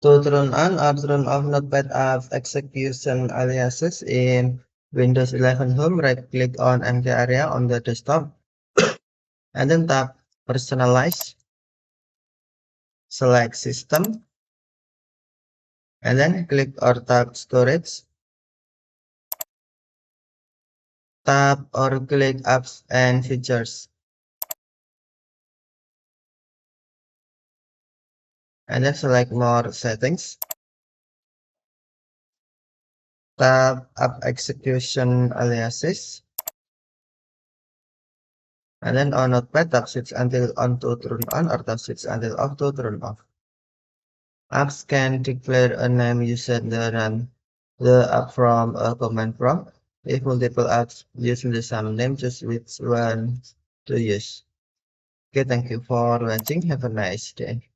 To turn on or turn off Notepad app execution aliases in Windows 11 Home, right-click on empty area on the desktop, and then tap Personalize, select System, and then click or tap Storage, tap or click Apps and Features, and then select More Settings, tap App Execution Aliases, and then on Notepad, tap Switch until on to turn on or tap Switch until off to turn off. Apps can declare a name using the app from a command prompt. If multiple apps using the same name, choose which one to use. Okay, thank you for watching. Have a nice day.